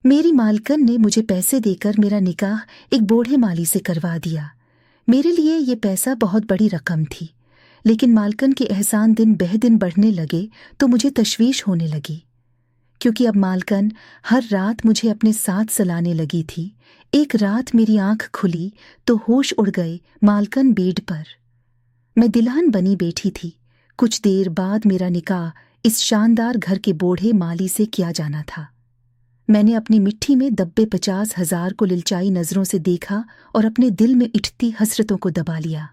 मेरी मालकन ने मुझे पैसे देकर मेरा निकाह एक बूढ़े माली से करवा दिया। मेरे लिए ये पैसा बहुत बड़ी रकम थी, लेकिन मालकन के एहसान दिन बह दिन बढ़ने लगे तो मुझे तशवीश होने लगी, क्योंकि अब मालकन हर रात मुझे अपने साथ सलाने लगी थी। एक रात मेरी आंख खुली तो होश उड़ गए मालकन बेड पर। मैं दुल्हन बनी बैठी थी। कुछ देर बाद मेरा निकाह इस शानदार घर के बूढ़े माली से किया जाना था। मैंने अपनी मिट्टी में दब्बे 50,000 को लिलचाई नज़रों से देखा और अपने दिल में उठती हसरतों को दबा लिया।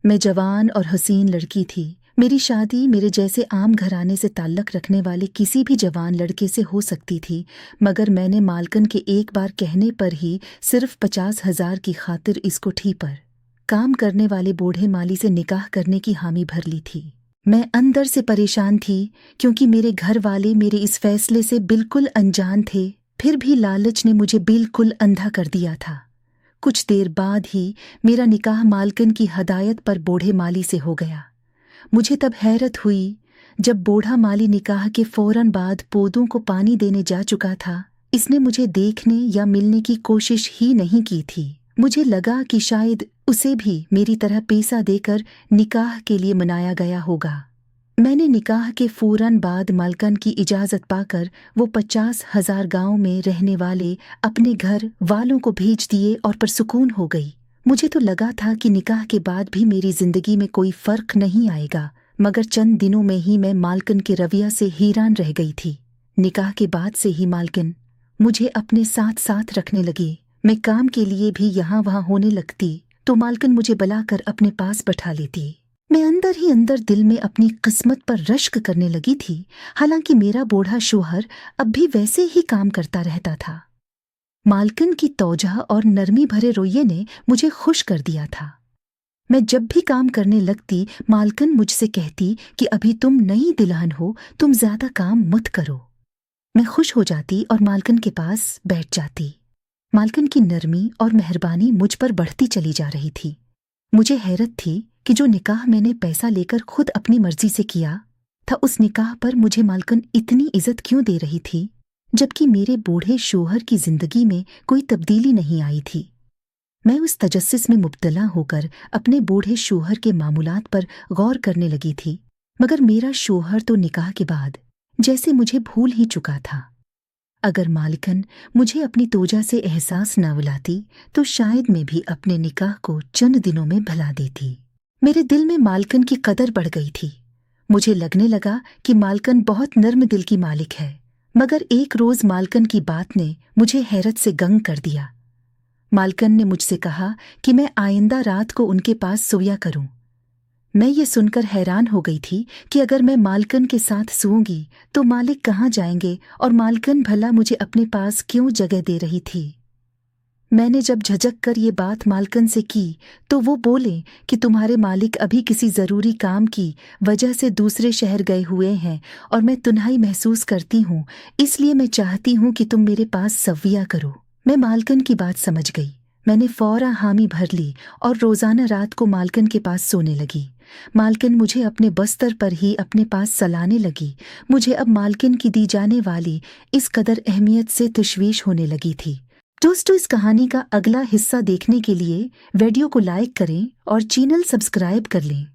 मैं जवान और हसीन लड़की थी। मेरी शादी मेरे जैसे आम घराने से ताल्लुक़ रखने वाले किसी भी जवान लड़के से हो सकती थी, मगर मैंने मालकन के एक बार कहने पर ही सिर्फ 50,000 की खातिर इस कोठी पर काम करने वाले बूढ़े माली से निकाह करने की हामी भर ली थी। मैं अंदर से परेशान थी, क्योंकि मेरे घर वाले मेरे इस फैसले से बिल्कुल अनजान थे। फिर भी लालच ने मुझे बिल्कुल अंधा कर दिया था। कुछ देर बाद ही मेरा निकाह मालकन की हदायत पर बूढ़े माली से हो गया। मुझे तब हैरत हुई जब बूढ़ा माली निकाह के फौरन बाद पौधों को पानी देने जा चुका था। इसने मुझे देखने या मिलने की कोशिश ही नहीं की थी। मुझे लगा कि शायद उसे भी मेरी तरह पैसा देकर निकाह के लिए मनाया गया होगा। मैंने निकाह के फौरन बाद मालकन की इजाज़त पाकर वो 50,000 गांव में रहने वाले अपने घर वालों को भेज दिए और परसुकून हो गई। मुझे तो लगा था कि निकाह के बाद भी मेरी जिंदगी में कोई फ़र्क नहीं आएगा, मगर चंद दिनों में ही मैं मालकन के रवैया से हैरान रह गई थी। निकाह के बाद से ही मालकन मुझे अपने साथ साथ रखने लगे। मैं काम के लिए भी यहाँ वहाँ होने लगती तो मालकन मुझे बुलाकर अपने पास बैठा लेती। मैं अंदर ही अंदर दिल में अपनी किस्मत पर रश्क करने लगी थी। हालांकि मेरा बूढ़ा शोहर अब भी वैसे ही काम करता रहता था। मालकन की तौजह और नरमी भरे रोये ने मुझे खुश कर दिया था। मैं जब भी काम करने लगती मालकन मुझसे कहती कि अभी तुम नई दुल्हन हो, तुम ज्यादा काम मत करो। मैं खुश हो जाती और मालकन के पास बैठ जाती। मालकन की नरमी और मेहरबानी मुझ पर बढ़ती चली जा रही थी। मुझे हैरत थी कि जो निकाह मैंने पैसा लेकर खुद अपनी मर्जी से किया था, उस निकाह पर मुझे मालकन इतनी इज्जत क्यों दे रही थी, जबकि मेरे बूढ़े शोहर की जिंदगी में कोई तब्दीली नहीं आई थी। मैं उस तजस्सुस में मुब्तला होकर अपने बूढ़े शोहर के मामूलात पर गौर करने लगी थी, मगर मेरा शोहर तो निकाह के बाद जैसे मुझे भूल ही चुका था। अगर मालकन मुझे अपनी तोजा से एहसास न दिलाती तो शायद मैं भी अपने निकाह को चंद दिनों में भुला देती। मेरे दिल में मालकन की कदर बढ़ गई थी। मुझे लगने लगा कि मालकन बहुत नर्म दिल की मालिक है, मगर एक रोज़ मालकन की बात ने मुझे हैरत से गंग कर दिया। मालकन ने मुझसे कहा कि मैं आइंदा रात को उनके पास सोया करूं। मैं ये सुनकर हैरान हो गई थी कि अगर मैं मालकन के साथ सोऊंगी तो मालिक कहाँ जाएंगे और मालकन भला मुझे अपने पास क्यों जगह दे रही थी। मैंने जब झिझक कर ये बात मालकन से की तो वो बोले कि तुम्हारे मालिक अभी किसी ज़रूरी काम की वजह से दूसरे शहर गए हुए हैं और मैं तन्हाई महसूस करती हूँ, इसलिए मैं चाहती हूँ कि तुम मेरे पास सव्विया करो। मैं मालकन की बात समझ गई। मैंने फौरा हामी भर ली और रोज़ाना रात को मालकन के पास सोने लगी। मालकिन मुझे अपने बस्तर पर ही अपने पास सलाने लगी। मुझे अब मालकिन की दी जाने वाली इस कदर अहमियत से तशवीश होने लगी थी। दोस्तों, इस कहानी का अगला हिस्सा देखने के लिए वीडियो को लाइक करें और चैनल सब्सक्राइब कर लें।